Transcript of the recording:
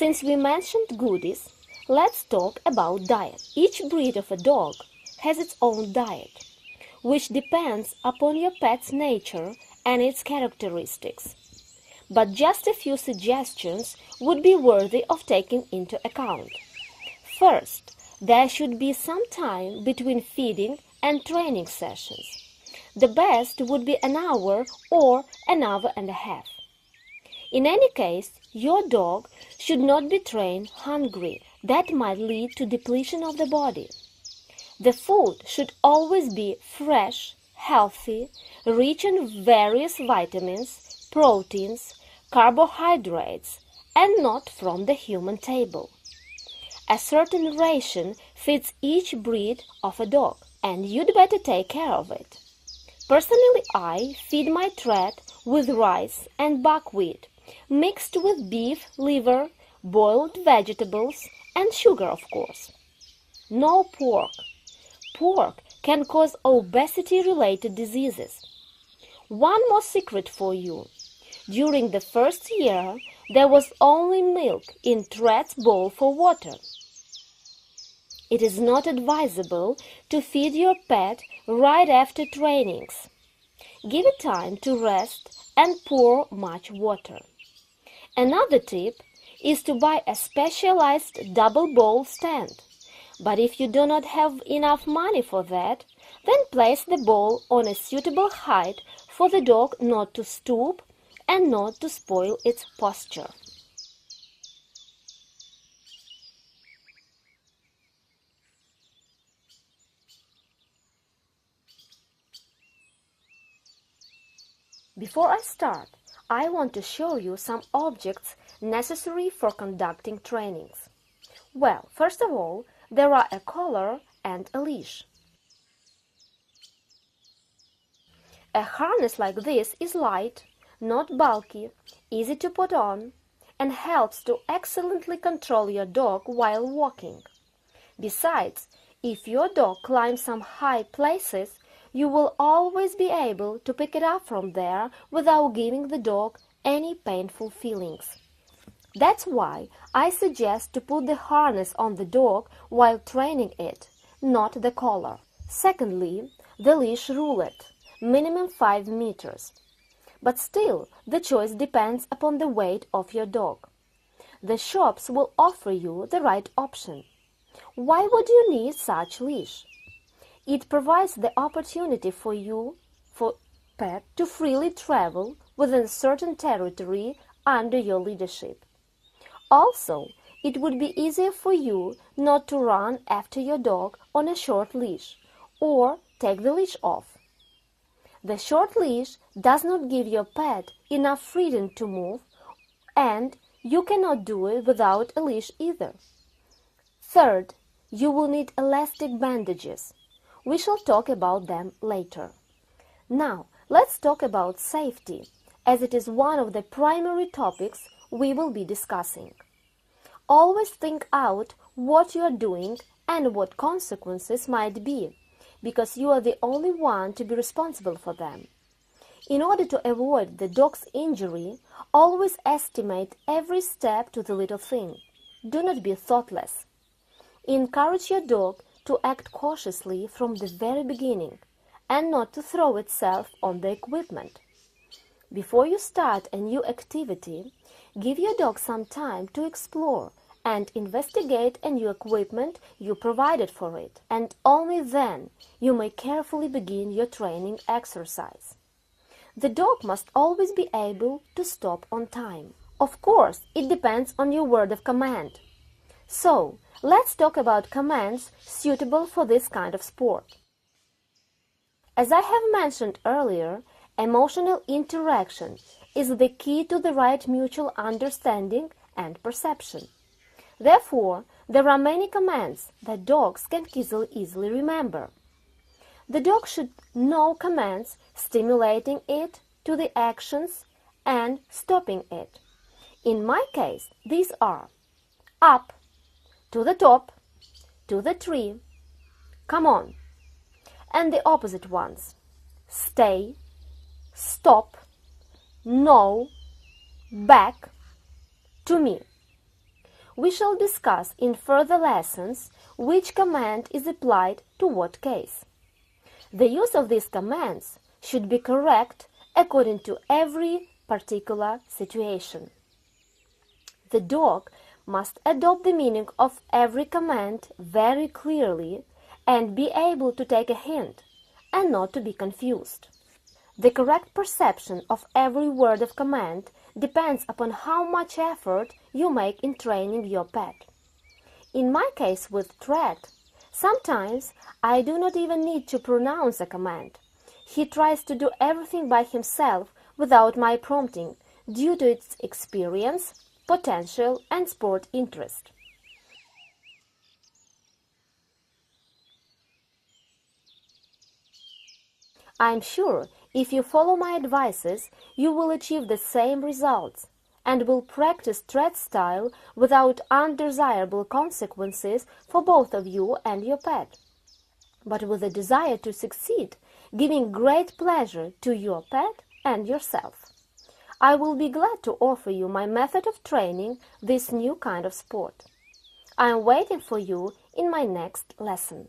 Since we mentioned goodies, let's talk about diet. Each breed of a dog has its own diet, which depends upon your pet's nature and its characteristics. But just a few suggestions would be worthy of taking into account. First, there should be some time between feeding and training sessions. The best would be an hour or an hour and a half. In any case, your dog should not be trained hungry. That might lead to depletion of the body. The food should always be fresh, healthy, rich in various vitamins, proteins, carbohydrates, and not from the human table. A certain ration fits each breed of a dog, and you'd better take care of it. Personally, I feed my TreT with rice and buckwheat, mixed with beef liver, boiled vegetables, and sugar, of course. No pork. Pork can cause obesity-related diseases. One more secret for you. During the first year, there was only milk in TreT's bowl for water. It is not advisable to feed your pet right after trainings. Give it time to rest and pour much water. Another tip is to buy a specialized double bowl stand. But if you do not have enough money for that, then place the bowl on a suitable height for the dog not to stoop and not to spoil its posture. Before I start, I want to show you some objects necessary for conducting trainings. Well, first of all, there are a collar and a leash. A harness like this is light, not bulky, easy to put on, and helps to excellently control your dog while walking. Besides, if your dog climbs some high places, you will always be able to pick it up from there without giving the dog any painful feelings. That's why I suggest to put the harness on the dog while training it, not the collar. Secondly, the leash rulet, minimum 5 meters. But still, the choice depends upon the weight of your dog. The shops will offer you the right option. Why would you need such leash? It provides the opportunity for pet to freely travel within certain territory under your leadership. Also, it would be easier for you not to run after your dog on a short leash or take the leash off. The short leash does not give your pet enough freedom to move, and you cannot do it without a leash either. Third, you will need elastic bandages. We shall talk about them later. Now, let's talk about safety, as it is one of the primary topics we will be discussing. Always think out what you are doing and what consequences might be, because you are the only one to be responsible for them. In order to avoid the dog's injury, always estimate every step to the little thing. Do not be thoughtless. Encourage your dog to act cautiously from the very beginning and not to throw itself on the equipment. Before you start a new activity, give your dog some time to explore and investigate a new equipment you provided for it, and only then you may carefully begin your training exercise. The dog must always be able to stop on time. Of course, it depends on your word of command. So, let's talk about commands suitable for this kind of sport. As I have mentioned earlier, emotional interaction is the key to the right mutual understanding and perception. Therefore, there are many commands that dogs can easily remember. The dog should know commands stimulating it to the actions and stopping it. In my case, these are up, to the top, to the tree, come on, and the opposite ones, stay, stop, no, back, to me. We shall discuss in further lessons which command is applied to what case. The use of these commands should be correct according to every particular situation. The dog must adopt the meaning of every command very clearly and be able to take a hint and not to be confused. The correct perception of every word of command depends upon how much effort you make in training your pet. In my case with TreT, sometimes I do not even need to pronounce a command. He tries to do everything by himself without my prompting due to its experience, potential, and sport interest. I am sure if you follow my advices, you will achieve the same results and will practice TreT-Style without undesirable consequences for both of you and your pet, but with a desire to succeed, giving great pleasure to your pet and yourself. I will be glad to offer you my method of training this new kind of sport. I am waiting for you in my next lesson.